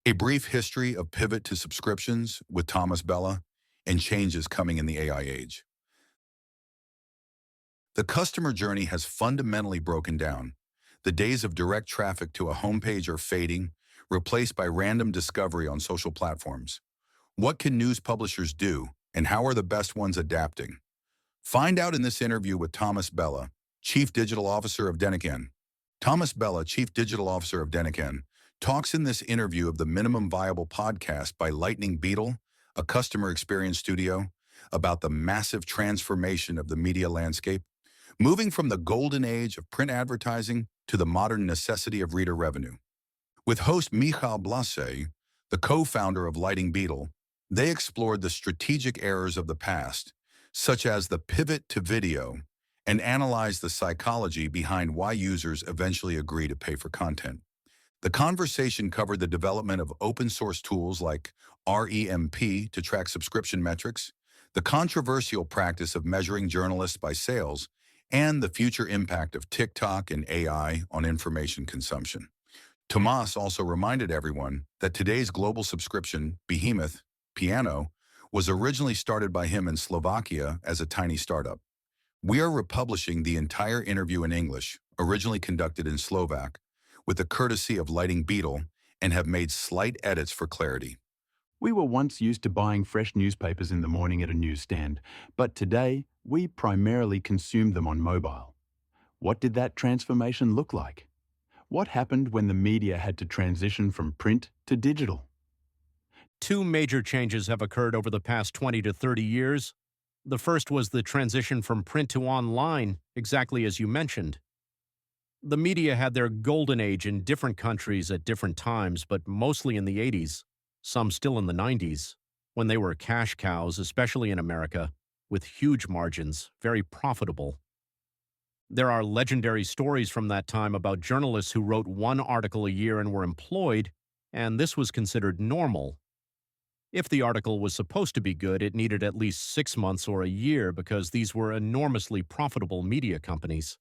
A brief history of pivot to subscriptions with Tomas Bella and changes coming in the AI age. The customer journey has fundamentally broken down. The days of direct traffic to a homepage are fading, replaced by random discovery on social platforms. What can news publishers do, and how are the best ones adapting? Find out in this interview with Tomas Bella, Chief Digital Officer of Dennik N. Tomas Bella, Chief Digital Officer of Dennik N, talks in this interview of the Minimum Viable podcast by Lightning Beetle, a customer experience studio, about the massive transformation of the media landscape, moving from the golden age of print advertising to the modern necessity of reader revenue. With host Michal Blase, the co-founder of Lighting Beetle, they explored the strategic errors of the past, such as the pivot to video, and analyzed the psychology behind why users eventually agree to pay for content. The conversation covered the development of open-source tools like REMP to track subscription metrics, the controversial practice of measuring journalists by sales, and the future impact of TikTok and AI on information consumption. Tomas also reminded everyone that today's global subscription behemoth, Piano, was originally started by him in Slovakia as a tiny startup. We are republishing the entire interview in English, originally conducted in Slovak, with the courtesy of Lighting Beetle, and have made slight edits for clarity. We were once used to buying fresh newspapers in the morning at a newsstand, but today we primarily consume them on mobile. What did that transformation look like? What happened when the media had to transition from print to digital? Two major changes have occurred over the past 20 to 30 years. The first was the transition from print to online, exactly as you mentioned. The media had their golden age in different countries at different times, but mostly in the 80s, some still in the 90s, when they were cash cows, especially in America, with huge margins, very profitable. There are legendary stories from that time about journalists who wrote one article a year and were employed, and this was considered normal. If the article was supposed to be good, it needed at least 6 months or a year because these were enormously profitable media companies.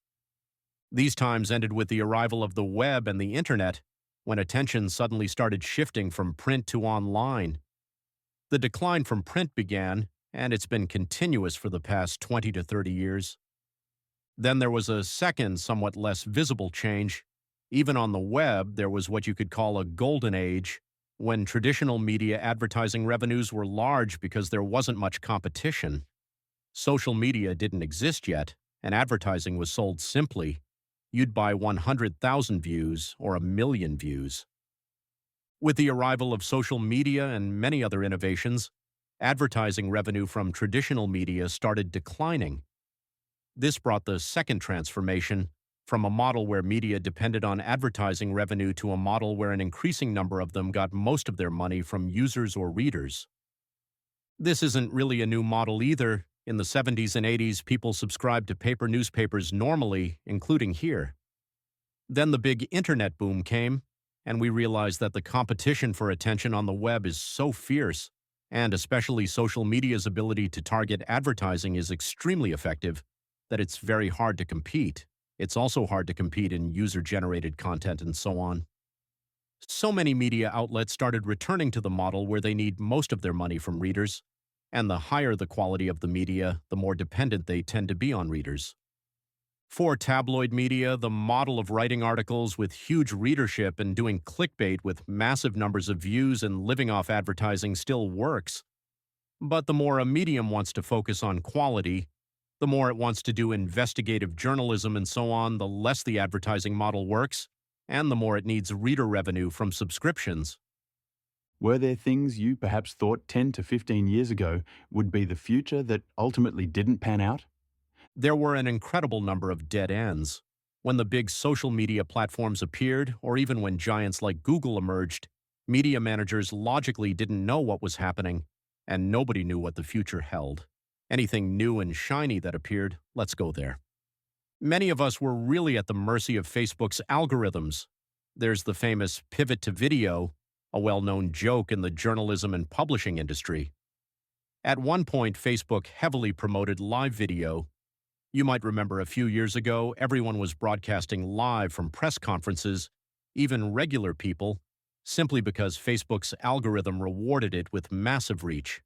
These times ended with the arrival of the web and the internet, when attention suddenly started shifting from print to online. The decline from print began, and it's been continuous for the past 20 to 30 years. Then there was a second, somewhat less visible change. Even on the web, there was what you could call a golden age, when traditional media advertising revenues were large because there wasn't much competition. Social media didn't exist yet, and advertising was sold simply. You'd buy 100,000 views or 1,000,000 views. With the arrival of social media and many other innovations, advertising revenue from traditional media started declining. This brought the second transformation from a model where media depended on advertising revenue to a model where an increasing number of them got most of their money from users or readers. This isn't really a new model either. In the 70s and 80s, people subscribed to paper newspapers normally, including here. Then the big internet boom came, and we realized that the competition for attention on the web is so fierce, and especially social media's ability to target advertising is extremely effective, that it's very hard to compete. It's also hard to compete in user-generated content and so on. So many media outlets started returning to the model where they need most of their money from readers, and the higher the quality of the media, the more dependent they tend to be on readers. For tabloid media, the model of writing articles with huge readership and doing clickbait with massive numbers of views and living off advertising still works. But the more a medium wants to focus on quality, the more it wants to do investigative journalism and so on, the less the advertising model works, and the more it needs reader revenue from subscriptions. Were there things you perhaps thought 10 to 15 years ago would be the future that ultimately didn't pan out? There were an incredible number of dead ends. When the big social media platforms appeared, or even when giants like Google emerged, media managers logically didn't know what was happening, and nobody knew what the future held. Anything new and shiny that appeared, let's go there. Many of us were really at the mercy of Facebook's algorithms. There's the famous pivot to video, a well-known joke in the journalism and publishing industry. At one point, Facebook heavily promoted live video. You might remember a few years ago, everyone was broadcasting live from press conferences, even regular people, simply because Facebook's algorithm rewarded it with massive reach.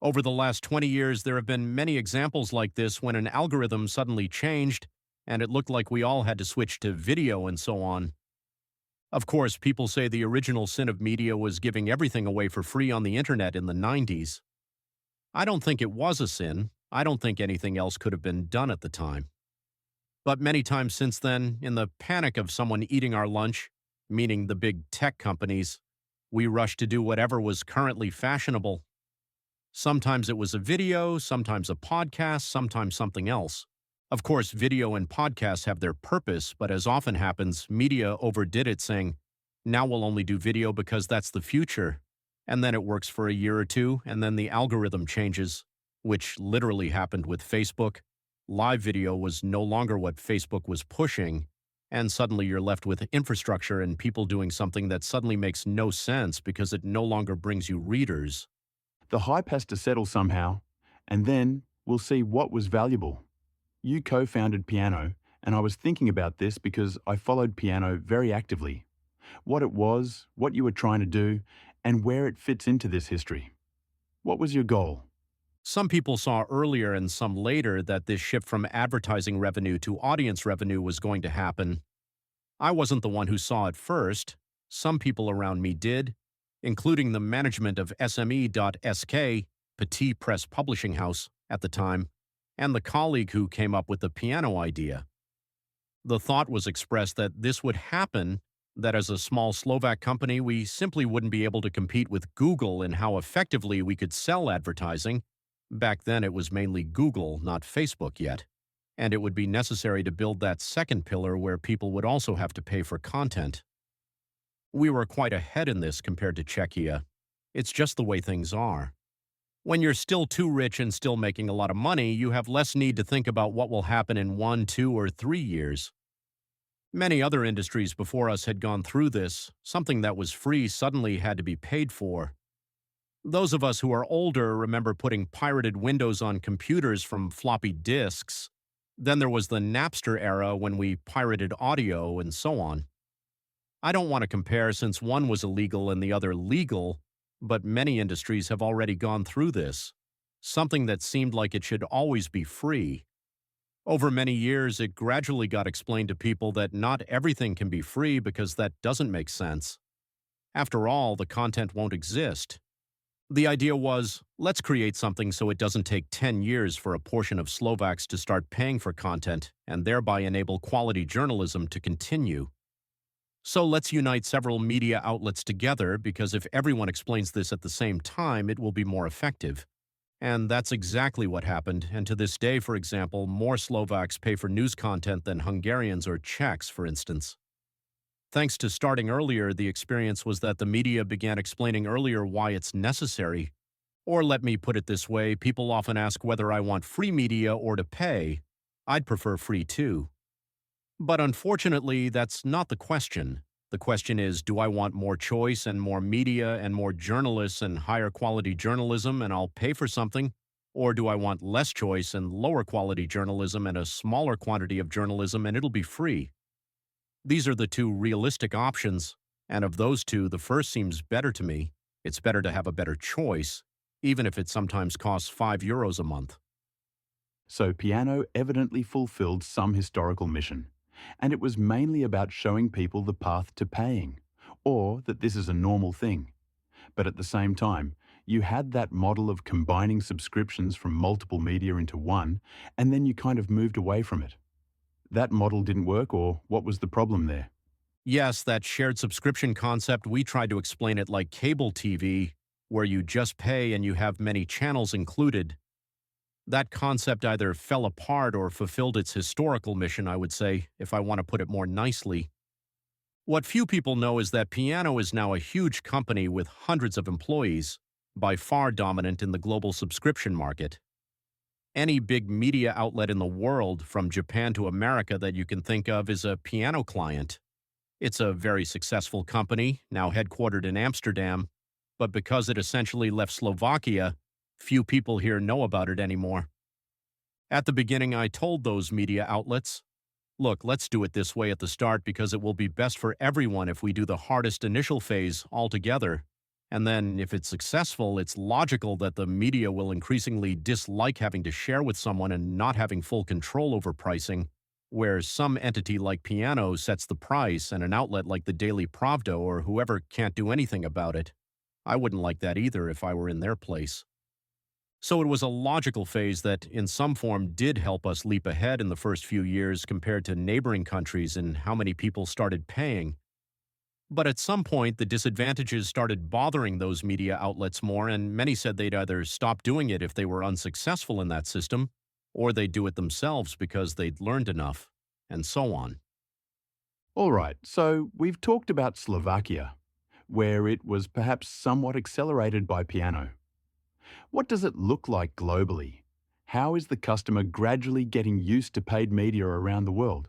Over the last 20 years, there have been many examples like this when an algorithm suddenly changed and it looked like we all had to switch to video and so on. Of course, people say the original sin of media was giving everything away for free on the internet in the 90s. I don't think it was a sin. I don't think anything else could have been done at the time. But many times since then, in the panic of someone eating our lunch, meaning the big tech companies, we rushed to do whatever was currently fashionable. Sometimes it was a video, sometimes a podcast, sometimes something else. Of course, video and podcasts have their purpose, but as often happens, media overdid it, saying, now we'll only do video because that's the future. And then it works for a year or two, and then the algorithm changes, which literally happened with Facebook. Live video was no longer what Facebook was pushing, and suddenly you're left with infrastructure and people doing something that suddenly makes no sense because it no longer brings you readers. The hype has to settle somehow, and then we'll see what was valuable. You co-founded Piano, and I was thinking about this because I followed Piano very actively. What it was, what you were trying to do, and where it fits into this history. What was your goal? Some people saw earlier and some later that this shift from advertising revenue to audience revenue was going to happen. I wasn't the one who saw it first. Some people around me did, including the management of SME.sk, Petit Press Publishing House, at the time, and the colleague who came up with the Piano idea. The thought was expressed that this would happen, that as a small Slovak company we simply wouldn't be able to compete with Google in how effectively we could sell advertising. Back then it was mainly Google, not Facebook yet. And it would be necessary to build that second pillar where people would also have to pay for content. We were quite ahead in this compared to Czechia. It's just the way things are. When you're still too rich and still making a lot of money, you have less need to think about what will happen in 1, 2, or 3 years. Many other industries before us had gone through this. Something that was free suddenly had to be paid for. Those of us who are older remember putting pirated Windows on computers from floppy disks. Then there was the Napster era when we pirated audio and so on. I don't want to compare since one was illegal and the other legal, but many industries have already gone through this. Something that seemed like it should always be free. Over many years, it gradually got explained to people that not everything can be free because that doesn't make sense. After all, the content won't exist. The idea was, let's create something so it doesn't take 10 years for a portion of Slovaks to start paying for content and thereby enable quality journalism to continue. So let's unite several media outlets together because if everyone explains this at the same time, it will be more effective. And that's exactly what happened, and to this day, for example, more Slovaks pay for news content than Hungarians or Czechs, for instance. Thanks to starting earlier, the experience was that the media began explaining earlier why it's necessary. Or let me put it this way, people often ask whether I want free media or to pay. I'd prefer free too. But unfortunately, that's not the question. The question is, do I want more choice and more media and more journalists and higher quality journalism and I'll pay for something? Or do I want less choice and lower quality journalism and a smaller quantity of journalism and it'll be free? These are the two realistic options, and of those two, the first seems better to me. It's better to have a better choice, even if it sometimes costs €5 a month. So Piano evidently fulfilled some historical mission, and it was mainly about showing people the path to paying, or that this is a normal thing. But at the same time, you had that model of combining subscriptions from multiple media into one, and then you kind of moved away from it. That model didn't work, or what was the problem there? Yes, that shared subscription concept, we tried to explain it like cable TV, where you just pay and you have many channels included. That concept either fell apart or fulfilled its historical mission, I would say, if I want to put it more nicely. What few people know is that Piano is now a huge company with hundreds of employees, by far dominant in the global subscription market. Any big media outlet in the world, from Japan to America that you can think of, is a Piano client. It's a very successful company, now headquartered in Amsterdam, but because it essentially left Slovakia, few people here know about it anymore. At the beginning, I told those media outlets, Look, let's do it this way at the start because it will be best for everyone if we do the hardest initial phase all together. And then, if it's successful, it's logical that the media will increasingly dislike having to share with someone and not having full control over pricing, where some entity like Piano sets the price and an outlet like the Daily Pravda or whoever can't do anything about it. I wouldn't like that either if I were in their place. So it was a logical phase that, in some form, did help us leap ahead in the first few years compared to neighboring countries in how many people started paying. But at some point, the disadvantages started bothering those media outlets more, and many said they'd either stop doing it if they were unsuccessful in that system, or they'd do it themselves because they'd learned enough, and so on. All right, so we've talked about Slovakia, where it was perhaps somewhat accelerated by Piano. What does it look like globally? How is the customer gradually getting used to paid media around the world?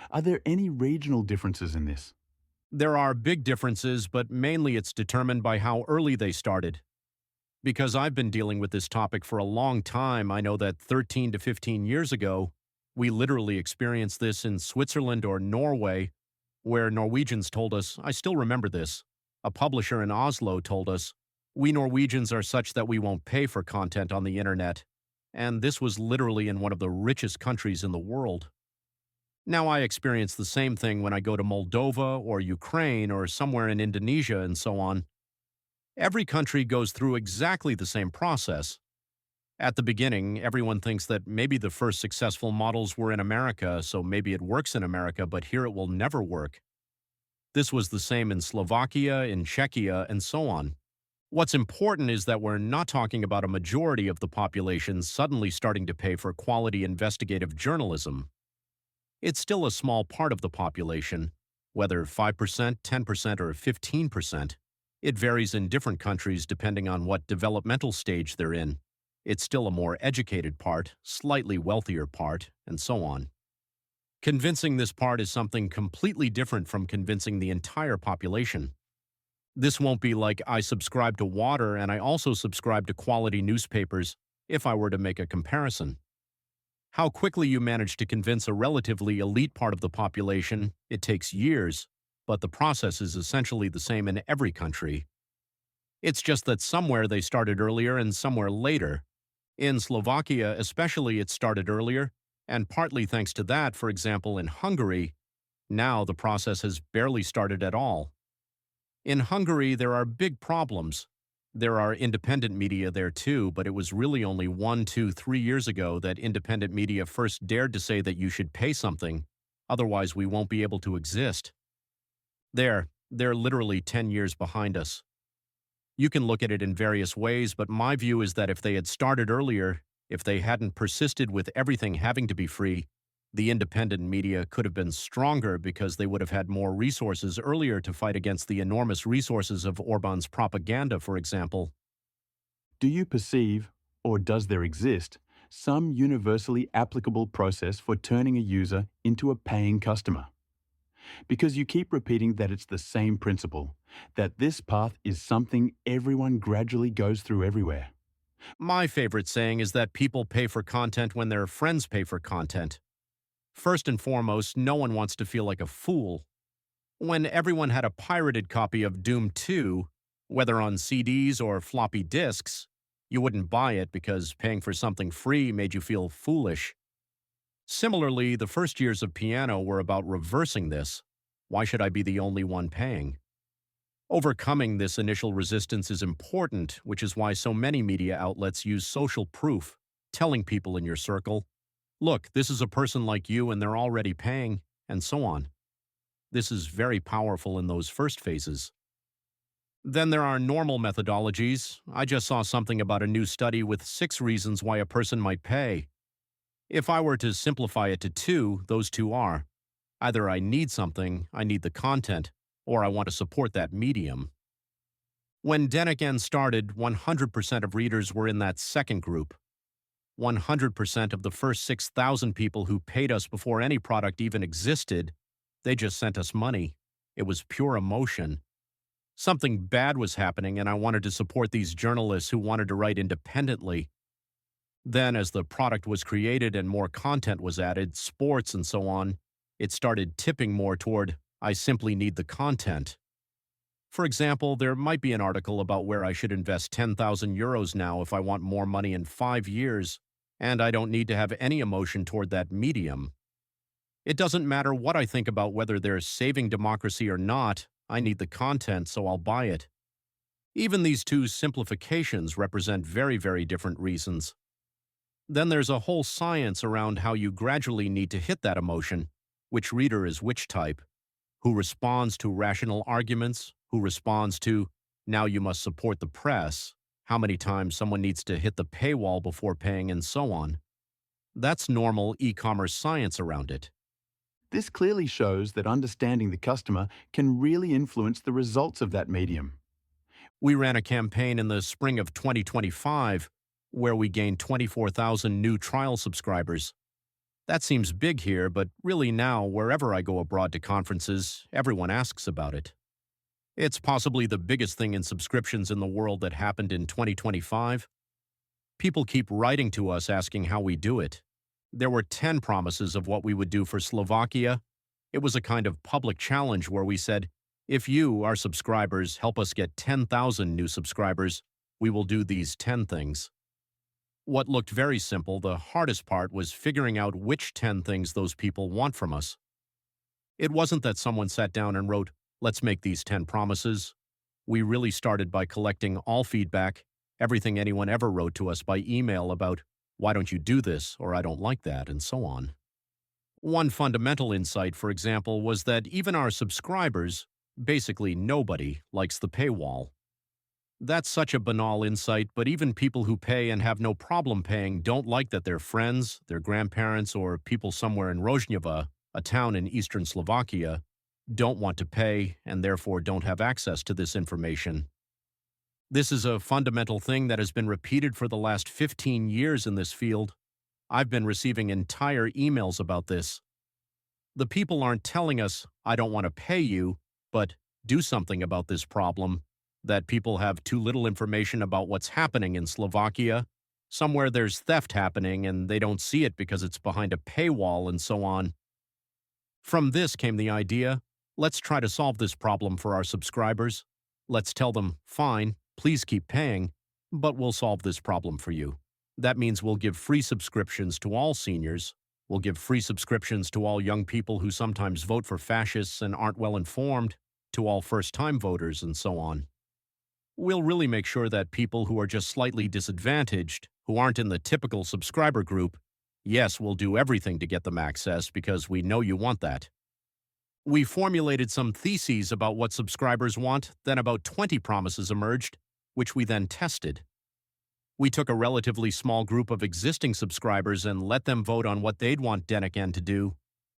Are there any regional differences in this? There are big differences, but mainly it's determined by how early they started. Because I've been dealing with this topic for a long time, I know that 13 to 15 years ago, we literally experienced this in Switzerland or Norway, where Norwegians told us, I still remember this, a publisher in Oslo told us, we Norwegians are such that we won't pay for content on the internet. And this was literally in one of the richest countries in the world. Now I experience the same thing when I go to Moldova or Ukraine or somewhere in Indonesia and so on. Every country goes through exactly the same process. At the beginning, everyone thinks that maybe the first successful models were in America, so maybe it works in America, but here it will never work. This was the same in Slovakia, in Czechia, and so on. What's important is that we're not talking about a majority of the population suddenly starting to pay for quality investigative journalism. It's still a small part of the population, whether 5%, 10%, or 15%. It varies in different countries depending on what developmental stage they're in. It's still a more educated part, slightly wealthier part, and so on. Convincing this part is something completely different from convincing the entire population. This won't be like I subscribe to water and I also subscribe to quality newspapers, if I were to make a comparison. How quickly you manage to convince a relatively elite part of the population, it takes years, but the process is essentially the same in every country. It's just that somewhere they started earlier and somewhere later. In Slovakia especially, it started earlier, and partly thanks to that, for example, in Hungary, now the process has barely started at all. In Hungary, there are big problems. There are independent media there too, but it was really only 1, 2, 3 years ago that independent media first dared to say that you should pay something, otherwise we won't be able to exist. They're literally 10 years behind us. You can look at it in various ways, but my view is that if they had started earlier, if they hadn't persisted with everything having to be free, the independent media could have been stronger because they would have had more resources earlier to fight against the enormous resources of Orban's propaganda, for example. Do you perceive, or does there exist, some universally applicable process for turning a user into a paying customer? Because you keep repeating that it's the same principle, that this path is something everyone gradually goes through everywhere. My favorite saying is that people pay for content when their friends pay for content. First and foremost, no one wants to feel like a fool. When everyone had a pirated copy of Doom 2, whether on CDs or floppy disks, you wouldn't buy it because paying for something free made you feel foolish. Similarly, the first years of Piano were about reversing this. Why should I be the only one paying? Overcoming this initial resistance is important, which is why so many media outlets use social proof, telling people in your circle, look, this is a person like you and they're already paying, and so on. This is very powerful in those first phases. Then there are normal methodologies. I just saw something about a new study with 6 reasons why a person might pay. If I were to simplify it to 2, those 2 are, either I need something, I need the content, or I want to support that medium. When Dennik N started, 100% of readers were in that second group. 100% of the first 6,000 people who paid us before any product even existed, they just sent us money. It was pure emotion. Something bad was happening, and I wanted to support these journalists who wanted to write independently. Then, as the product was created and more content was added, sports and so on, it started tipping more toward, I simply need the content. For example, there might be an article about where I should invest 10,000 euros now if I want more money in 5 years, and I don't need to have any emotion toward that medium. It doesn't matter what I think about whether they're saving democracy or not, I need the content, so I'll buy it. Even these two simplifications represent very, very different reasons. Then there's a whole science around how you gradually need to hit that emotion, which reader is which type, who responds to rational arguments, who responds to, now you must support the press, how many times someone needs to hit the paywall before paying, and so on. That's normal e-commerce science around it. This clearly shows that understanding the customer can really influence the results of that medium. We ran a campaign in the spring of 2025 where we gained 24,000 new trial subscribers. That seems big here, but really now, wherever I go abroad to conferences, everyone asks about it. It's possibly the biggest thing in subscriptions in the world that happened in 2025. People keep writing to us asking how we do it. There were 10 promises of what we would do for Slovakia. It was a kind of public challenge where we said, if you, our subscribers, help us get 10,000 new subscribers, we will do these 10 things. What looked very simple, the hardest part was figuring out which 10 things those people want from us. It wasn't that someone sat down and wrote, let's make these 10 promises. We really started by collecting all feedback, everything anyone ever wrote to us by email about, why don't you do this, or I don't like that, and so on. One fundamental insight, for example, was that even our subscribers, basically nobody, likes the paywall. That's such a banal insight, but even people who pay and have no problem paying don't like that their friends, their grandparents, or people somewhere in Rožňava, a town in eastern Slovakia, don't want to pay and therefore don't have access to this information. This is a fundamental thing that has been repeated for the last 15 years in this field. I've been receiving entire emails about this. The people aren't telling us, I don't want to pay you, but do something about this problem. That people have too little information about what's happening in Slovakia. Somewhere there's theft happening and they don't see it because it's behind a paywall and so on. From this came the idea, let's try to solve this problem for our subscribers. Let's tell them, fine, please keep paying, but we'll solve this problem for you. That means we'll give free subscriptions to all seniors. We'll give free subscriptions to all young people who sometimes vote for fascists and aren't well informed, to all first-time voters, and so on. We'll really make sure that people who are just slightly disadvantaged, who aren't in the typical subscriber group, yes, we'll do everything to get them access because we know you want that. We formulated some theses about what subscribers want, then about 20 promises emerged, which we then tested. We took a relatively small group of existing subscribers and let them vote on what they'd want Dennik N to do.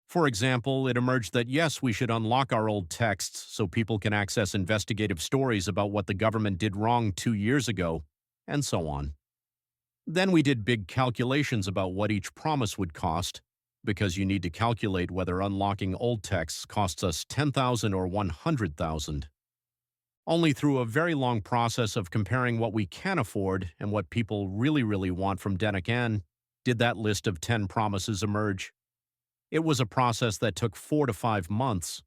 For example, it emerged that yes, we should unlock our old texts so people can access investigative stories about what the government did wrong 2 years ago, and so on. Then we did big calculations about what each promise would cost, because you need to calculate whether unlocking old texts costs us 10,000 or 100,000. Only through a very long process of comparing what we can afford and what people really want from Dennik N did that list of 10 promises emerge. It was a process that took 4 to 5 months.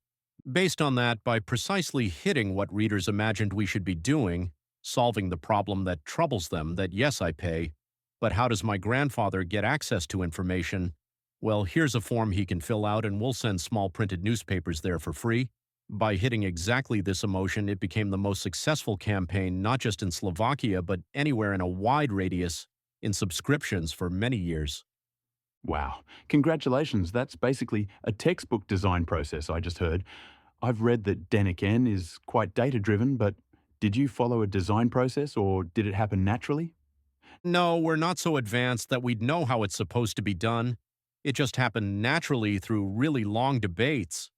Based on that, by precisely hitting what readers imagined we should be doing, solving the problem that troubles them, that yes, I pay, but how does my grandfather get access to information? Well, here's a form he can fill out and we'll send small printed newspapers there for free. By hitting exactly this emotion, it became the most successful campaign not just in Slovakia, but anywhere in a wide radius, in subscriptions for many years. Wow, congratulations, that's basically a textbook design process I just heard. I've read that Dennik N is quite data-driven, but did you follow a design process or did it happen naturally? No, we're not so advanced that we'd know how it's supposed to be done. It just happened naturally through really long debates.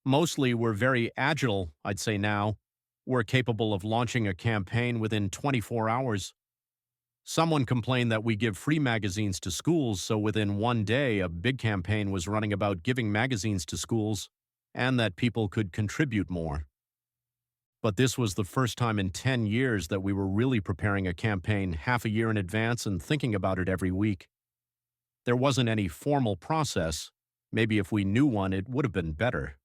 Mostly we're very agile, I'd say now. We're capable of launching a campaign within 24 hours. Someone complained that we give free magazines to schools, so within 1 day a big campaign was running about giving magazines to schools, and that people could contribute more. But this was the first time in 10 years that we were really preparing a campaign half a year in advance and thinking about it every week. There wasn't any formal process. Maybe if we knew one, it would have been better.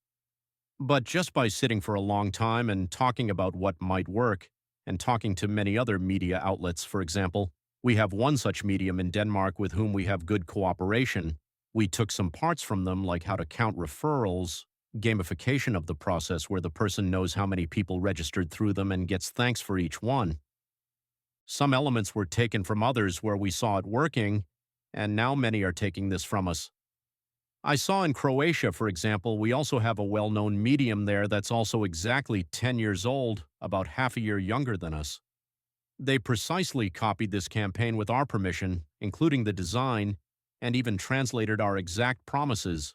But just by sitting for a long time and talking about what might work, and talking to many other media outlets, for example, we have one such medium in Denmark with whom we have good cooperation. We took some parts from them, like how to count referrals, gamification of the process where the person knows how many people registered through them and gets thanks for each one. Some elements were taken from others where we saw it working, and now many are taking this from us. I saw in Croatia, for example, we also have a well-known medium there that's also exactly 10 years old, about half a year younger than us. They precisely copied this campaign with our permission, including the design, and even translated our exact promises.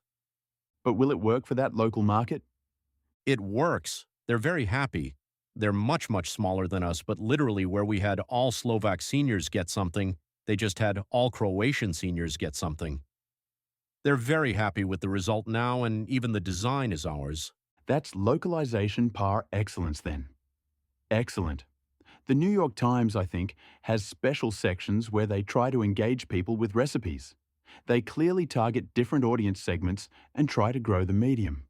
But will it work for that local market? It works. They're very happy. They're much, much smaller than us, but literally where we had all Slovak seniors get something, they just had all Croatian seniors get something. They're very happy with the result now, and even the design is ours. That's localization par excellence then. Excellent. The New York Times, I think, has special sections where they try to engage people with recipes. They clearly target different audience segments and try to grow the medium.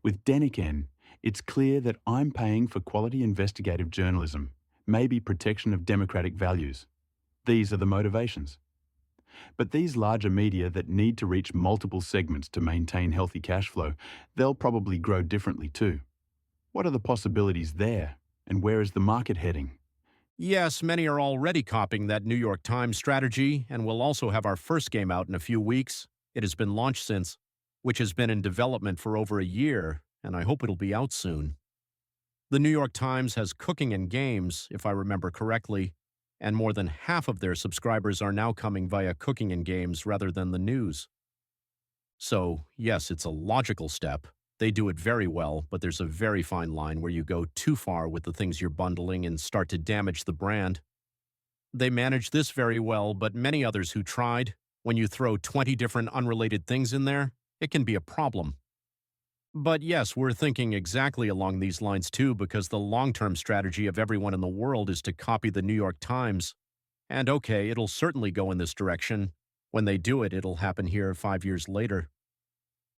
With Dennik N, it's clear that I'm paying for quality investigative journalism, maybe protection of democratic values. These are the motivations. But these larger media that need to reach multiple segments to maintain healthy cash flow, they'll probably grow differently too. What are the possibilities there, and where is the market heading? Yes, many are already copying that New York Times strategy, and we'll also have our first game out in a few weeks. It has been launched since, which has been in development for over a year, and I hope it'll be out soon. The New York Times has cooking and games, if I remember correctly, and more than half of their subscribers are now coming via cooking and games rather than the news. So, yes, it's a logical step. They do it very well, but there's a very fine line where you go too far with the things you're bundling and start to damage the brand. They manage this very well, but many others who tried, when you throw 20 different unrelated things in there, it can be a problem. But yes, we're thinking exactly along these lines too, because the long-term strategy of everyone in the world is to copy the New York Times. And okay, it'll certainly go in this direction. When they do it, it'll happen here 5 years later.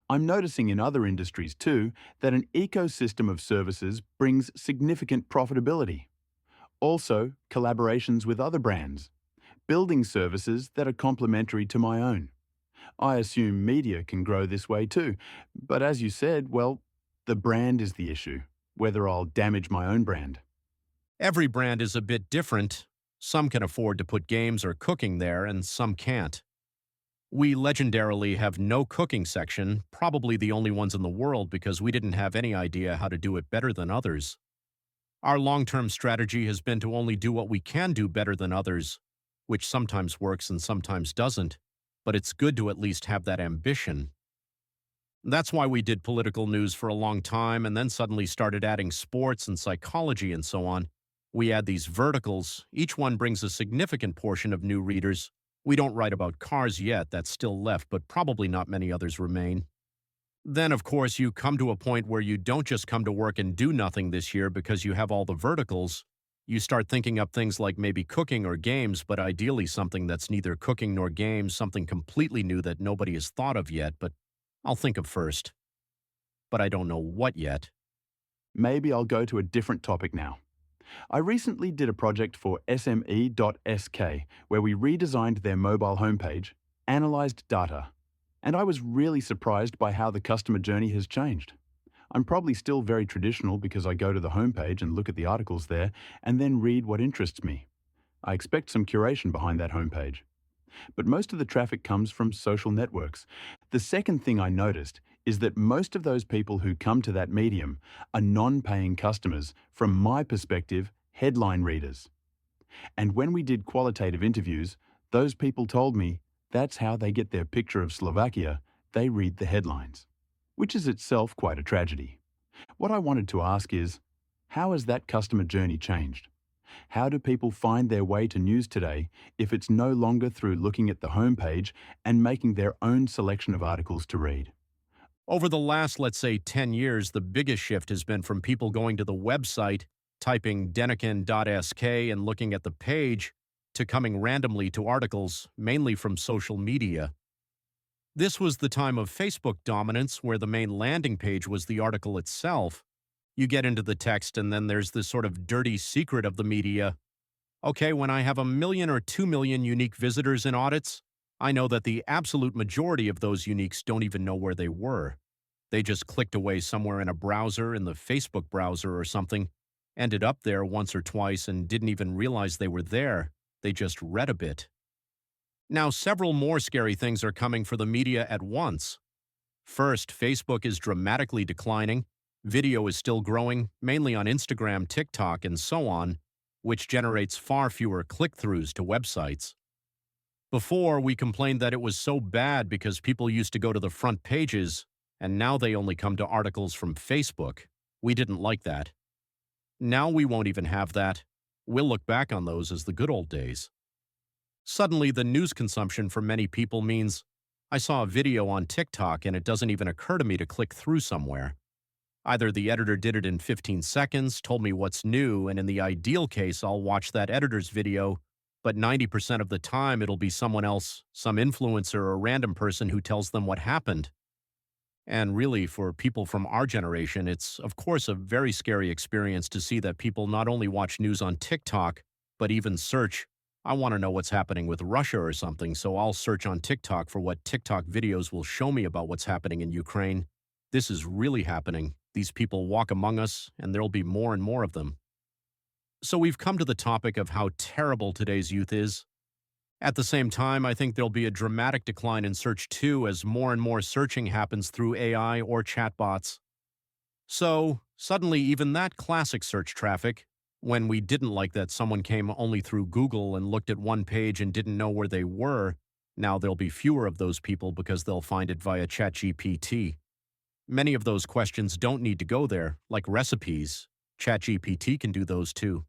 I'm noticing in other industries too that an ecosystem of services brings significant profitability. Also, collaborations with other brands, building services that are complementary to my own. I assume media can grow this way too, but as you said, well, the brand is the issue, whether I'll damage my own brand. Every brand is a bit different. Some can afford to put games or cooking there, and some can't. We legendarily have no cooking section, probably the only ones in the world because we didn't have any idea how to do it better than others. Our long-term strategy has been to only do what we can do better than others, which sometimes works and sometimes doesn't, but it's good to at least have that ambition. That's why we did political news for a long time and then suddenly started adding sports and psychology and so on. We add these verticals. Each one brings a significant portion of new readers. We don't write about cars yet, that's still left, but probably not many others remain. Then, of course, you come to a point where you don't just come to work and do nothing this year because you have all the verticals. You start thinking up things like maybe cooking or games, but ideally something that's neither cooking nor games, something completely new that nobody has thought of yet, but I'll think of first. But I don't know what yet. Maybe I'll go to a different topic now. I recently did a project for SME.sk where we redesigned their mobile homepage, analyzed data, and I was really surprised by how the customer journey has changed. I'm probably still very traditional because I go to the homepage and look at the articles there and then read what interests me. I expect some curation behind that homepage. But most of the traffic comes from social networks. The second thing I noticed is that most of those people who come to that medium are non-paying customers, from my perspective, headline readers. And when we did qualitative interviews, those people told me that's how they get their picture of Slovakia, they read the headlines, which is itself quite a tragedy. What I wanted to ask is, how has that customer journey changed? How do people find their way to news today if it's no longer through looking at the homepage and making their own selection of articles to read? Over the last, let's say, 10 years, the biggest shift has been from people going to the website, typing denniken.sk and looking at the page, to coming randomly to articles, mainly from social media. This was the time of Facebook dominance, where the main landing page was the article itself. You get into the text, and then there's this sort of dirty secret of the media. Okay, when I have 1 million or 2 million unique visitors in audits, I know that the absolute majority of those uniques don't even know where they were. They just clicked away somewhere in a browser, in the Facebook browser or something, ended up there once or twice and didn't even realize they were there. They just read a bit. Now, several more scary things are coming for the media at once. First, Facebook is dramatically declining. Video is still growing, mainly on Instagram, TikTok, and so on, which generates far fewer click-throughs to websites. Before, we complained that it was so bad because people used to go to the front pages, and now they only come to articles from Facebook. We didn't like that. Now we won't even have that. We'll look back on those as the good old days. Suddenly, the news consumption for many people means I saw a video on TikTok and it doesn't even occur to me to click through somewhere. Either the editor did it in 15 seconds, told me what's new, and in the ideal case, I'll watch that editor's video, but 90% of the time it'll be someone else, some influencer or random person who tells them what happened. And really, for people from our generation, it's, of course, a very scary experience to see that people not only watch news on TikTok, but even search, I want to know what's happening with Russia or something, so I'll search on TikTok for what TikTok videos will show me about what's happening in Ukraine. This is really happening. These people walk among us, and there'll be more and more of them. So we've come to the topic of how terrible today's youth is. At the same time, I think there'll be a dramatic decline in search too, as more and more searching happens through AI or chatbots. So, suddenly even that classic search traffic, when we didn't like that someone came only through Google and looked at one page and didn't know where they were, now there'll be fewer of those people because they'll find it via ChatGPT. Many of those questions don't need to go there, like recipes. ChatGPT can do those too.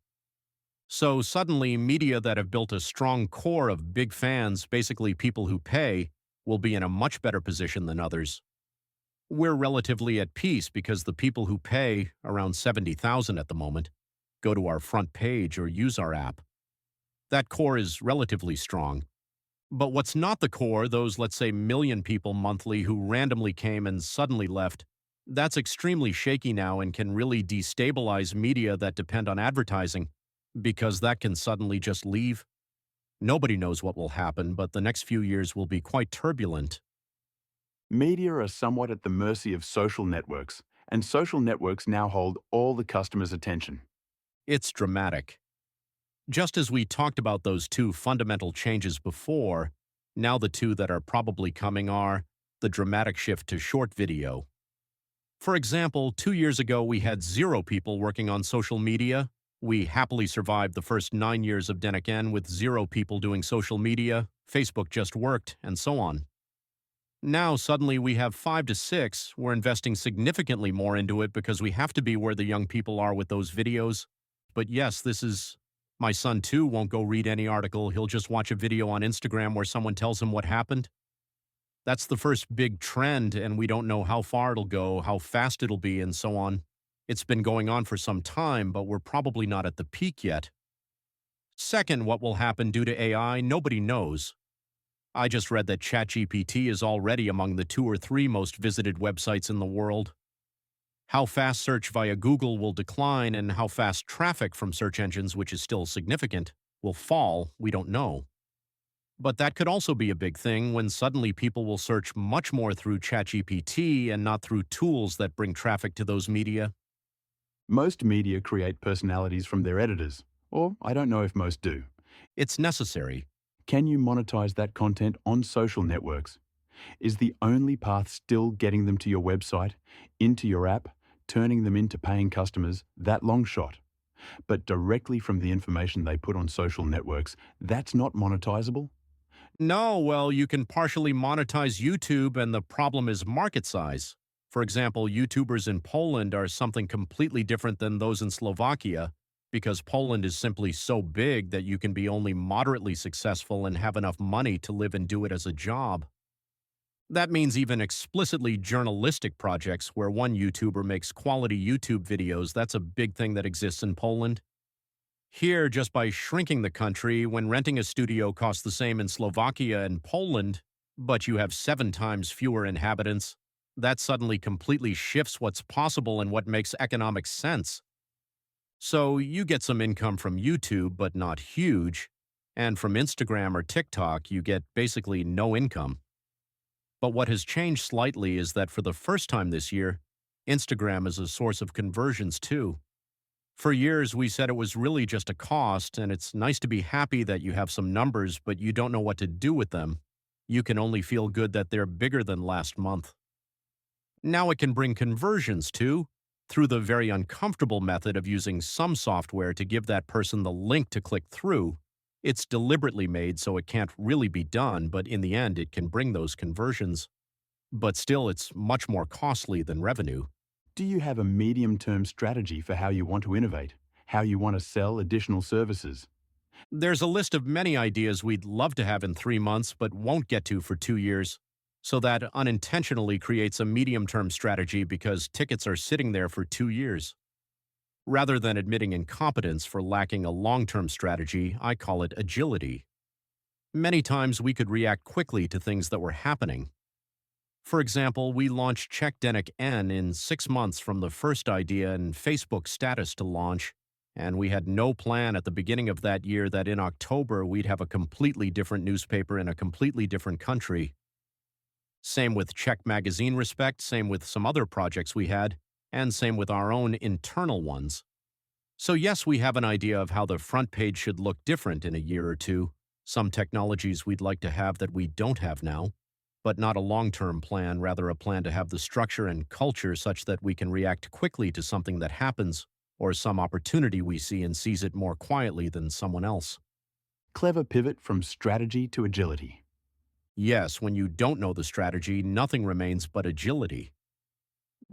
So suddenly, media that have built a strong core of big fans, basically people who pay, will be in a much better position than others. We're relatively at peace because the people who pay, around 70,000 at the moment, go to our front page or use our app. That core is relatively strong. But what's not the core, those, let's say, million people monthly who randomly came and suddenly left, that's extremely shaky now and can really destabilize media that depend on advertising, because that can suddenly just leave. Nobody knows what will happen, but the next few years will be quite turbulent. Media are somewhat at the mercy of social networks, and social networks now hold all the customers' attention. It's dramatic. Just as we talked about those two fundamental changes before, now the two that are probably coming are the dramatic shift to short video. For example, 2 years ago we had 0 people working on social media. We happily survived the first 9 years of Dennik N with 0 people doing social media. Facebook just worked, and so on. Now suddenly we have 5 to 6. We're investing significantly more into it because we have to be where the young people are with those videos. But yes, my son too won't go read any article. He'll just watch a video on Instagram where someone tells him what happened. That's the first big trend, and we don't know how far it'll go, how fast it'll be, and so on. It's been going on for some time, but we're probably not at the peak yet. Second, what will happen due to AI, nobody knows. I just read that ChatGPT is already among the 2 or 3 most visited websites in the world. How fast search via Google will decline and how fast traffic from search engines, which is still significant, will fall, we don't know. But that could also be a big thing when suddenly people will search much more through ChatGPT and not through tools that bring traffic to those media. Most media create personalities from their editors, or I don't know if most do. It's necessary. Can you monetize that content on social networks? Is the only path still getting them to your website, into your app, turning them into paying customers, that long shot? But directly from the information they put on social networks, that's not monetizable? No, well, you can partially monetize YouTube, and the problem is market size. For example, YouTubers in Poland are something completely different than those in Slovakia, because Poland is simply so big that you can be only moderately successful and have enough money to live and do it as a job. That means even explicitly journalistic projects where one YouTuber makes quality YouTube videos, that's a big thing that exists in Poland. Here, just by shrinking the country, when renting a studio costs the same in Slovakia and Poland, but you have 7 times fewer inhabitants. That suddenly completely shifts what's possible and what makes economic sense. So you get some income from YouTube, but not huge, and from Instagram or TikTok, you get basically no income. But what has changed slightly is that for the first time this year, Instagram is a source of conversions too. For years, we said it was really just a cost, and it's nice to be happy that you have some numbers, but you don't know what to do with them. You can only feel good that they're bigger than last month. Now it can bring conversions too, through the very uncomfortable method of using some software to give that person the link to click through. It's deliberately made so it can't really be done, but in the end, it can bring those conversions. But still, it's much more costly than revenue. Do you have a medium-term strategy for how you want to innovate, how you want to sell additional services? There's a list of many ideas we'd love to have in 3 months, but won't get to for 2 years. So that unintentionally creates a medium-term strategy because tickets are sitting there for 2 years. Rather than admitting incompetence for lacking a long-term strategy, I call it agility. Many times we could react quickly to things that were happening. For example, we launched Dennik N in 6 months from the first idea and Facebook status to launch, and we had no plan at the beginning of that year that in October we'd have a completely different newspaper in a completely different country. Same with Czech Magazine Respect, same with some other projects we had, and same with our own internal ones. So yes, we have an idea of how the front page should look different in a year or two, some technologies we'd like to have that we don't have now, but not a long-term plan, rather a plan to have the structure and culture such that we can react quickly to something that happens or some opportunity we see and seize it more quietly than someone else. Clever pivot from strategy to agility. Yes, when you don't know the strategy, nothing remains but agility.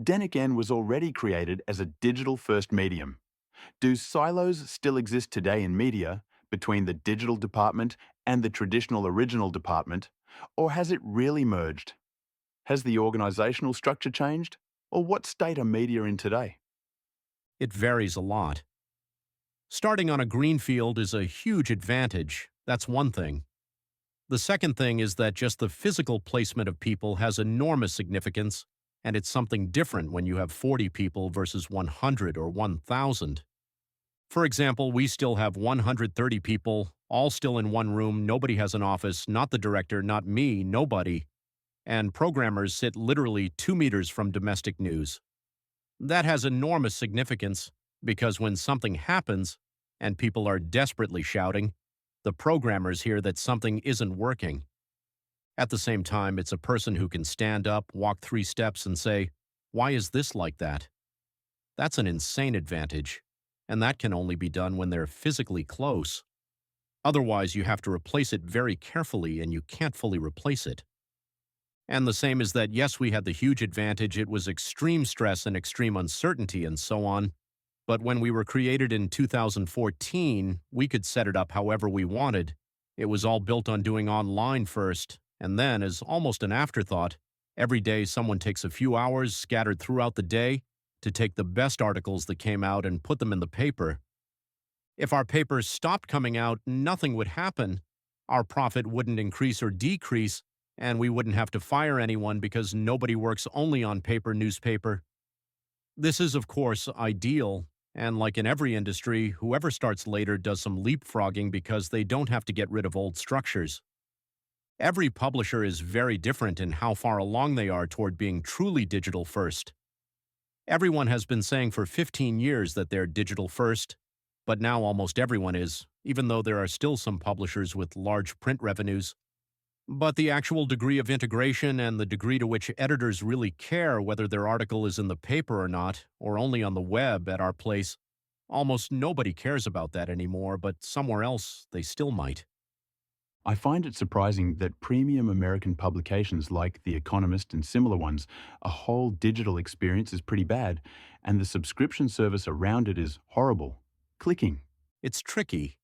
Dennik N was already created as a digital-first medium. Do silos still exist today in media between the digital department and the traditional original department, or has it really merged? Has the organizational structure changed, or what state are media in today? It varies a lot. Starting on a green field is a huge advantage. That's one thing. The second thing is that just the physical placement of people has enormous significance, and it's something different when you have 40 people versus 100 or 1,000. For example, we still have 130 people, all still in one room, nobody has an office, not the director, not me, nobody, and programmers sit literally 2 meters from domestic news. That has enormous significance because when something happens, and people are desperately shouting, the programmers hear that something isn't working. At the same time, it's a person who can stand up, walk 3 steps, and say, "Why is this like that?" That's an insane advantage, and that can only be done when they're physically close. Otherwise, you have to replace it very carefully, and you can't fully replace it. And the same is that, yes, we had the huge advantage, it was extreme stress and extreme uncertainty and so on, but when we were created in 2014, we could set it up however we wanted. It was all built on doing online first, and then, as almost an afterthought, every day someone takes a few hours scattered throughout the day to take the best articles that came out and put them in the paper. If our papers stopped coming out, nothing would happen. Our profit wouldn't increase or decrease, and we wouldn't have to fire anyone because nobody works only on paper newspaper. This is, of course, ideal, and like in every industry, whoever starts later does some leapfrogging because they don't have to get rid of old structures. Every publisher is very different in how far along they are toward being truly digital first. Everyone has been saying for 15 years that they're digital first, but now almost everyone is, even though there are still some publishers with large print revenues. But the actual degree of integration and the degree to which editors really care whether their article is in the paper or not, or only on the web at our place, almost nobody cares about that anymore, but somewhere else they still might. I find it surprising that premium American publications like The Economist and similar ones, a whole digital experience is pretty bad, and the subscription service around it is horrible. Clicking. It's tricky.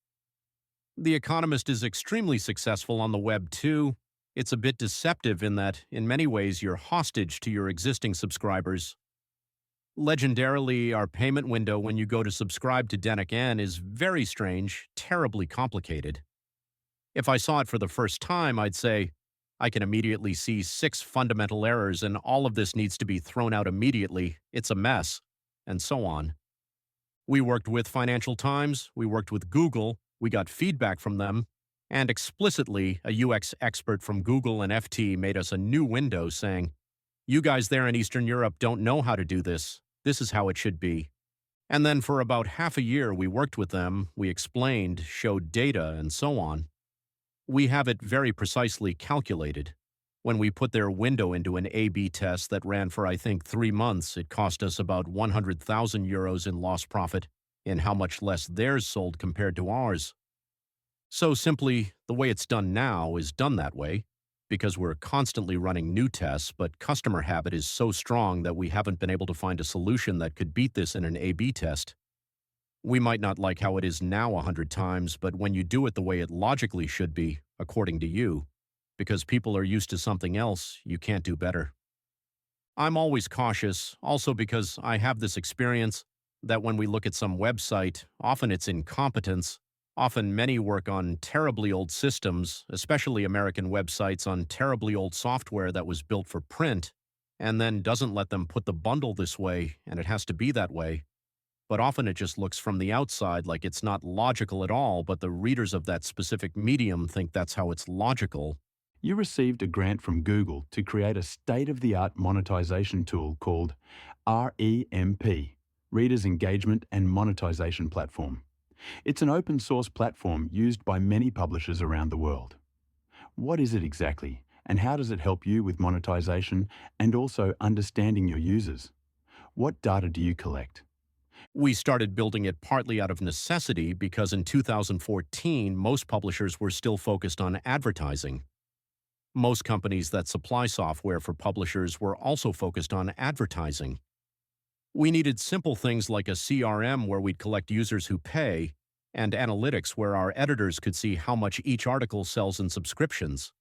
The Economist is extremely successful on the web too. It's a bit deceptive in that, in many ways, you're hostage to your existing subscribers. Legendarily, our payment window when you go to subscribe to Dennik N is very strange, terribly complicated. If I saw it for the first time, I'd say, I can immediately see 6 fundamental errors, and all of this needs to be thrown out immediately. It's a mess, and so on. We worked with Financial Times, we worked with Google, we got feedback from them, and explicitly, a UX expert from Google and FT made us a new window saying, "You guys there in Eastern Europe don't know how to do this. This is how it should be." And then for about half a year, we worked with them, we explained, showed data, and so on. We have it very precisely calculated. When we put their window into an A/B test that ran for, I think, 3 months, it cost us about 100,000 euros in lost profit in how much less theirs sold compared to ours. So simply, the way it's done now is done that way, because we're constantly running new tests, but customer habit is so strong that we haven't been able to find a solution that could beat this in an A/B test. We might not like how it is now 100 times, but when you do it the way it logically should be, according to you, because people are used to something else, you can't do better. I'm always cautious, also because I have this experience that when we look at some website, often it's incompetence. Often many work on terribly old systems, especially American websites on terribly old software that was built for print, and then doesn't let them put the bundle this way, and it has to be that way. But often it just looks from the outside like it's not logical at all, but the readers of that specific medium think that's how it's logical. You received a grant from Google to create a state-of-the-art monetization tool called REMP, Readers Engagement and Monetization Platform. It's an open-source platform used by many publishers around the world. What is it exactly, and how does it help you with monetization and also understanding your users? What data do you collect? We started building it partly out of necessity because in 2014, most publishers were still focused on advertising. Most companies that supply software for publishers were also focused on advertising. We needed simple things like a CRM where we'd collect users who pay, and analytics where our editors could see how much each article sells in subscriptions.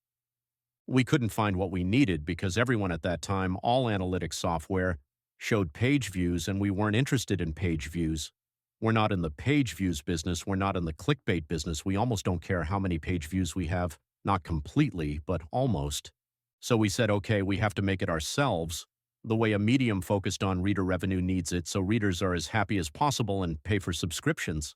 We couldn't find what we needed because everyone at that time, all analytics software, showed page views, and we weren't interested in page views. We're not in the page views business, we're not in the clickbait business. We almost don't care how many page views we have, not completely, but almost. So we said, okay, we have to make it ourselves, the way a medium focused on reader revenue needs it, so readers are as happy as possible and pay for subscriptions.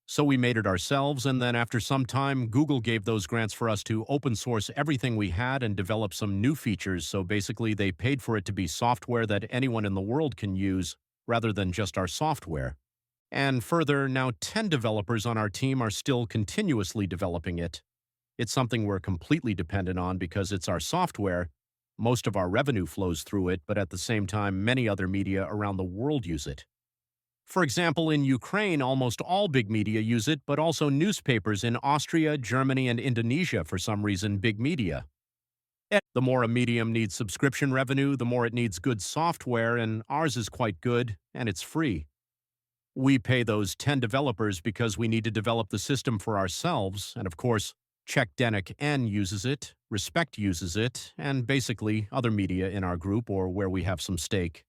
So we made it ourselves, and then after some time, Google gave those grants for us to open source everything we had and develop some new features, so basically they paid for it to be software that anyone in the world can use, rather than just our software. And further, now 10 developers on our team are still continuously developing it. It's something we're completely dependent on because it's our software. Most of our revenue flows through it, but at the same time, many other media around the world use it. For example, in Ukraine, almost all big media use it, but also newspapers in Austria, Germany, and Indonesia, for some reason, big media. The more a medium needs subscription revenue, the more it needs good software, and ours is quite good, and it's free. We pay those 10 developers because we need to develop the system for ourselves, and of course, Dennik N uses it, Respect uses it, and basically other media in our group or where we have some stake.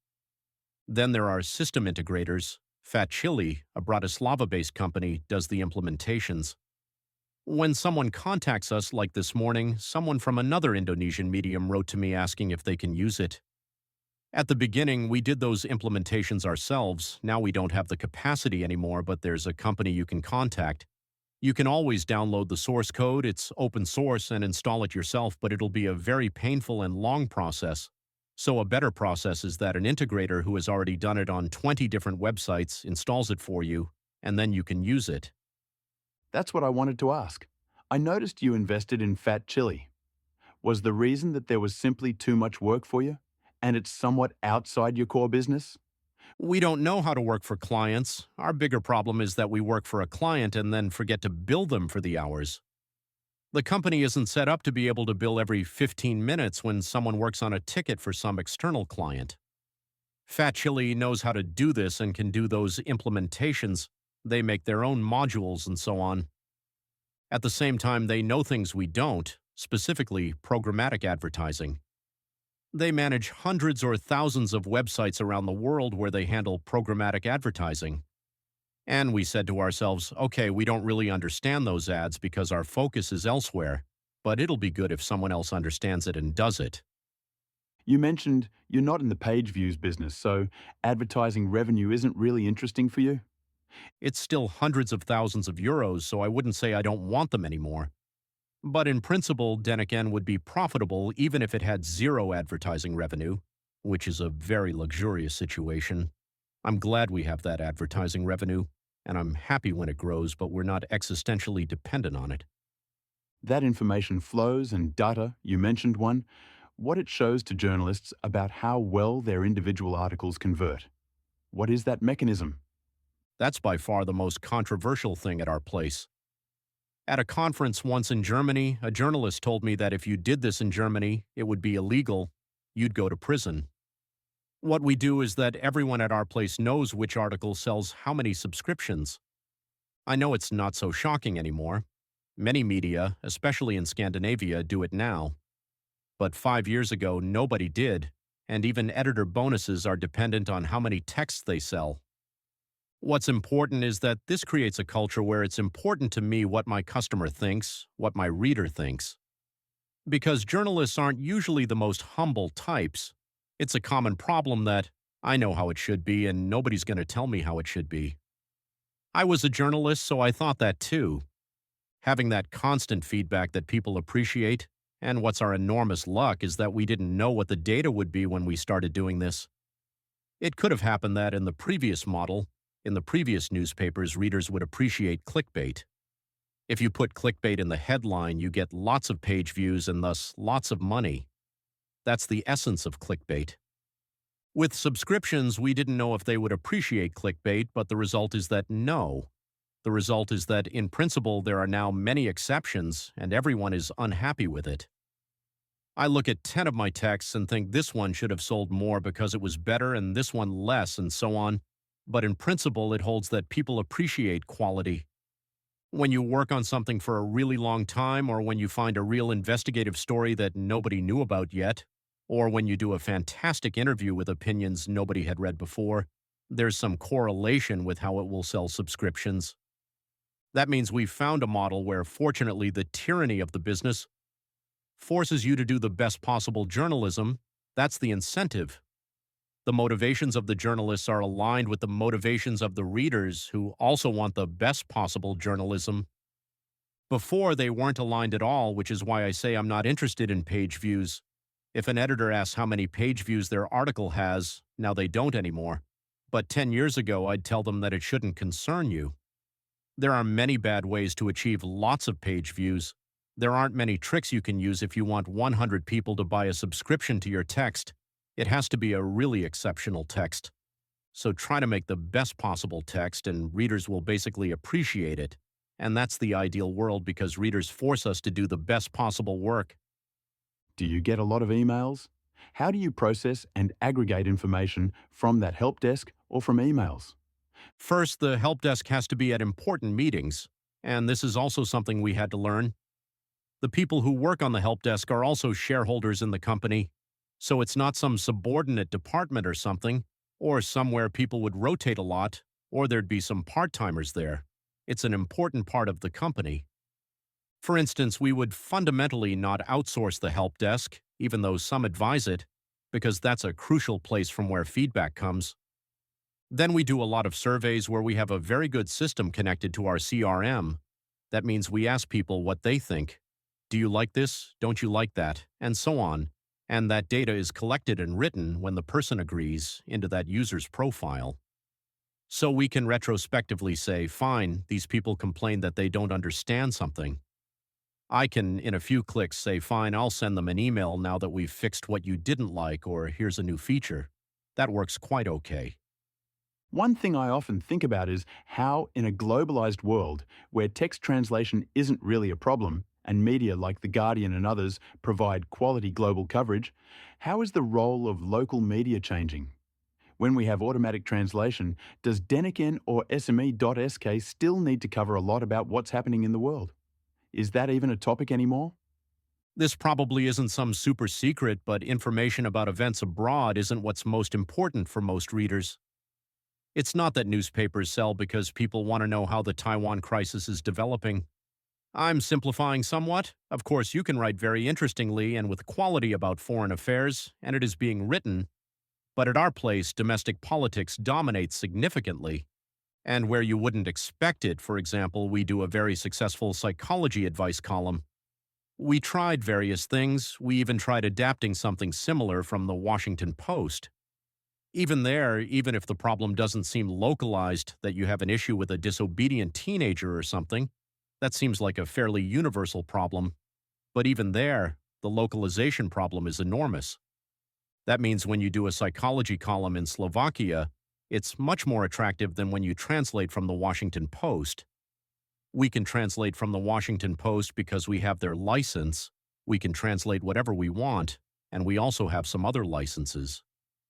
Then there are system integrators. FatChilli, a Bratislava-based company, does the implementations. When someone contacts us, like this morning, someone from another Indonesian medium wrote to me asking if they can use it. At the beginning, we did those implementations ourselves. Now we don't have the capacity anymore, but there's a company you can contact. You can always download the source code, it's open source, and install it yourself, but it'll be a very painful and long process. So a better process is that an integrator who has already done it on 20 different websites installs it for you, and then you can use it. That's what I wanted to ask. I noticed you invested in FatChilli. Was the reason that there was simply too much work for you, and it's somewhat outside your core business? We don't know how to work for clients. Our bigger problem is that we work for a client and then forget to bill them for the hours. The company isn't set up to be able to bill every 15 minutes when someone works on a ticket for some external client. FatChilli knows how to do this and can do those implementations. They make their own modules and so on. At the same time, they know things we don't, specifically programmatic advertising. They manage hundreds or thousands of websites around the world where they handle programmatic advertising. And we said to ourselves, okay, we don't really understand those ads because our focus is elsewhere. but it'll be good if someone else understands it and does it. You mentioned you're not in the page views business, so advertising revenue isn't really interesting for you? It's still hundreds of thousands of euros, so I wouldn't say I don't want them anymore. But in principle, Dennik N would be profitable even if it had zero advertising revenue, which is a very luxurious situation. I'm glad we have that advertising revenue, and I'm happy when it grows, but we're not existentially dependent on it. That information flows and data, you mentioned one, what it shows to journalists about how well their individual articles convert. What is that mechanism? That's by far the most controversial thing at our place. At a conference once in Germany, a journalist told me that if you did this in Germany, it would be illegal. You'd go to prison. What we do is that everyone at our place knows which article sells how many subscriptions. I know it's not so shocking anymore. Many media, especially in Scandinavia, do it now. But 5 years ago, nobody did, and even editor bonuses are dependent on how many texts they sell. What's important is that this creates a culture where it's important to me what my customer thinks, what my reader thinks. Because journalists aren't usually the most humble types, it's a common problem that I know how it should be and nobody's going to tell me how it should be. I was a journalist, so I thought that too. Having that constant feedback that people appreciate, and what's our enormous luck is that we didn't know what the data would be when we started doing this. It could have happened that in the previous model, in the previous newspapers, readers would appreciate clickbait. If you put clickbait in the headline, you get lots of page views and thus lots of money. That's the essence of clickbait. With subscriptions, we didn't know if they would appreciate clickbait, but the result is that no. The result is that, in principle, there are now many exceptions, and everyone is unhappy with it. I look at 10 of my texts and think this one should have sold more because it was better and this one less and so on, but in principle, it holds that people appreciate quality. When you work on something for a really long time, or when you find a real investigative story that nobody knew about yet, or when you do a fantastic interview with opinions nobody had read before, there's some correlation with how it will sell subscriptions. That means we've found a model where, fortunately, the tyranny of the business forces you to do the best possible journalism. That's the incentive. The motivations of the journalists are aligned with the motivations of the readers who also want the best possible journalism. Before, they weren't aligned at all, which is why I say I'm not interested in page views. If an editor asks how many page views their article has, now they don't anymore. But 10 years ago, I'd tell them that it shouldn't concern you. There are many bad ways to achieve lots of page views. There aren't many tricks you can use if you want 100 people to buy a subscription to your text. It has to be a really exceptional text. So try to make the best possible text and readers will basically appreciate it. And that's the ideal world because readers force us to do the best possible work. Do you get a lot of emails? How do you process and aggregate information from that help desk or from emails? First, the help desk has to be at important meetings. And this is also something we had to learn. The people who work on the help desk are also shareholders in the company. So it's not some subordinate department or something, or somewhere people would rotate a lot, or there'd be some part-timers there. It's an important part of the company. For instance, we would fundamentally not outsource the help desk, even though some advise it, because that's a crucial place from where feedback comes. Then we do a lot of surveys where we have a very good system connected to our CRM. That means we ask people what they think. Do you like this? Don't you like that? And so on. And that data is collected and written when the person agrees into that user's profile. So we can retrospectively say, fine, these people complain that they don't understand something. I can, in a few clicks, say, fine, I'll send them an email now that we've fixed what you didn't like, or here's a new feature. That works quite okay. One thing I often think about is how, in a globalized world where text translation isn't really a problem, and media like The Guardian and others provide quality global coverage, how is the role of local media changing? When we have automatic translation, does Dennik N or SME.sk still need to cover a lot about what's happening in the world? Is that even a topic anymore? This probably isn't some super secret, but information about events abroad isn't what's most important for most readers. It's not that newspapers sell because people want to know how the Taiwan crisis is developing. I'm simplifying somewhat. Of course, you can write very interestingly and with quality about foreign affairs, and it is being written, but at our place, domestic politics dominates significantly. And where you wouldn't expect it, for example, we do a very successful psychology advice column. We tried various things. We even tried adapting something similar from the Washington Post. Even there, even if the problem doesn't seem localized, that you have an issue with a disobedient teenager or something, that seems like a fairly universal problem. But even there, the localization problem is enormous. That means when you do a psychology column in Slovakia, it's much more attractive than when you translate from the Washington Post. We can translate from the Washington Post because we have their license. We can translate whatever we want, and we also have some other licenses.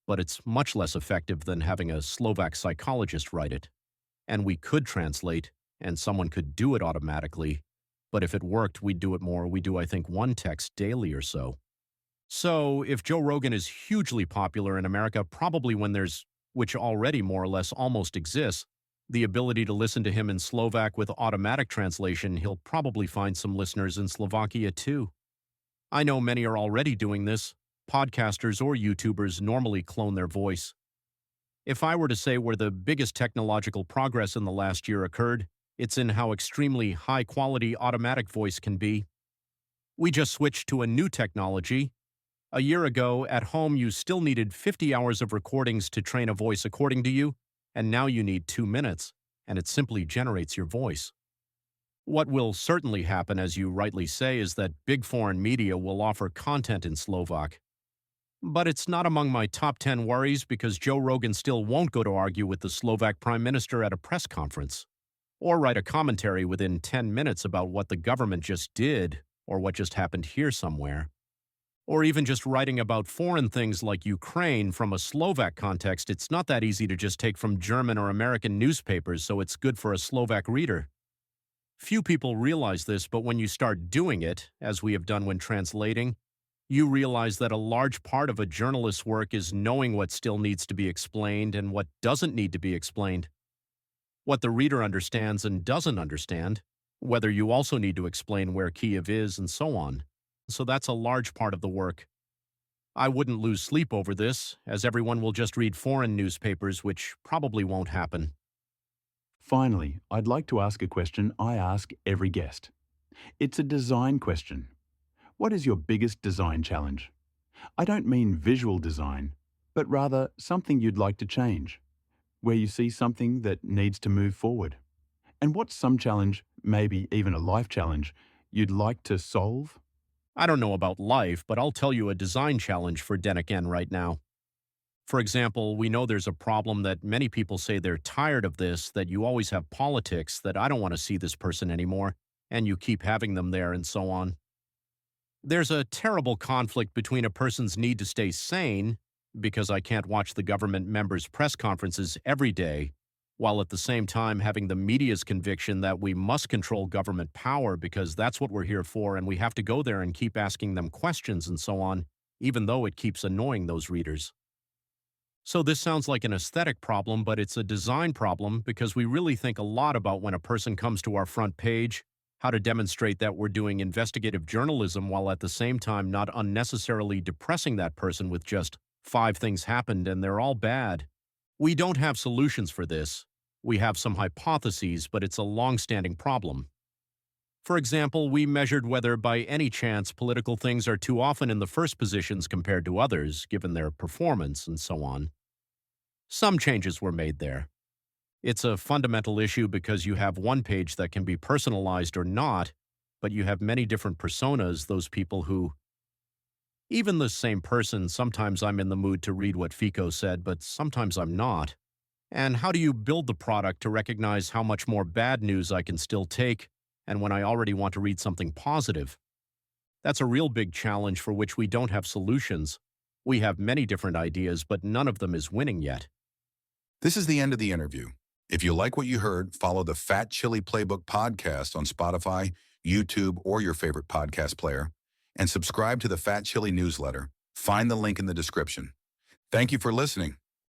But it's much less effective than having a Slovak psychologist write it. And we could translate, and someone could do it automatically. But if it worked, we'd do it more. We do, I think, one text daily or so. So if Joe Rogan is hugely popular in America, probably when there's, which already more or less almost exists, the ability to listen to him in Slovak with automatic translation, he'll probably find some listeners in Slovakia too. I know many are already doing this. Podcasters or YouTubers normally clone their voice. If I were to say where the biggest technological progress in the last year occurred, it's in how extremely high-quality automatic voice can be. We just switched to a new technology. A year ago, at home, you still needed 50 hours of recordings to train a voice according to you, and now you need 2 minutes, and it simply generates your voice. What will certainly happen, as you rightly say, is that big foreign media will offer content in Slovak. But it's not among my top 10 worries because Joe Rogan still won't go to argue with the Slovak Prime Minister at a press conference, or write a commentary within 10 minutes about what the government just did or what just happened here somewhere. Or even just writing about foreign things like Ukraine from a Slovak context, it's not that easy to just take from German or American newspapers, so it's good for a Slovak reader. Few people realize this, but when you start doing it, as we have done when translating, you realize that a large part of a journalist's work is knowing what still needs to be explained and what doesn't need to be explained. What the reader understands and doesn't understand, whether you also need to explain where Kyiv is, and so on. So that's a large part of the work. I wouldn't lose sleep over this, as everyone will just read foreign newspapers, which probably won't happen. Finally, I'd like to ask a question I ask every guest. It's a design question. What is your biggest design challenge? I don't mean visual design, but rather something you'd like to change, where you see something that needs to move forward. And what's some challenge, maybe even a life challenge, you'd like to solve? I don't know about life, but I'll tell you a design challenge for Dennik N right now. For example, we know there's a problem that many people say they're tired of this, that you always have politics, that I don't want to see this person anymore, and you keep having them there and so on. There's a terrible conflict between a person's need to stay sane, because I can't watch the government members' press conferences every day, while at the same time having the media's conviction that we must control government power because that's what we're here for and we have to go there and keep asking them questions and so on, even though it keeps annoying those readers. So this sounds like an aesthetic problem, but it's a design problem because we really think a lot about when a person comes to our front page, how to demonstrate that we're doing investigative journalism while at the same time not unnecessarily depressing that person with just 5 things happened and they're all bad. We don't have solutions for this. We have some hypotheses, but it's a long-standing problem. For example, we measured whether by any chance political things are too often in the first positions compared to others, given their performance and so on. Some changes were made there. It's a fundamental issue because you have one page that can be personalized or not, but you have many different personas, those people who... Even the same person, sometimes I'm in the mood to read what Fico said, but sometimes I'm not. And how do you build the product to recognize how much more bad news I can still take, and when I already want to read something positive? That's a real big challenge for which we don't have solutions. We have many different ideas, but none of them is winning yet. This is the end of the interview. If you like what you heard, follow the FatChilli Playbook podcast on Spotify, YouTube, or your favorite podcast player, and subscribe to the FatChilli newsletter. Find the link in the description. Thank you for listening.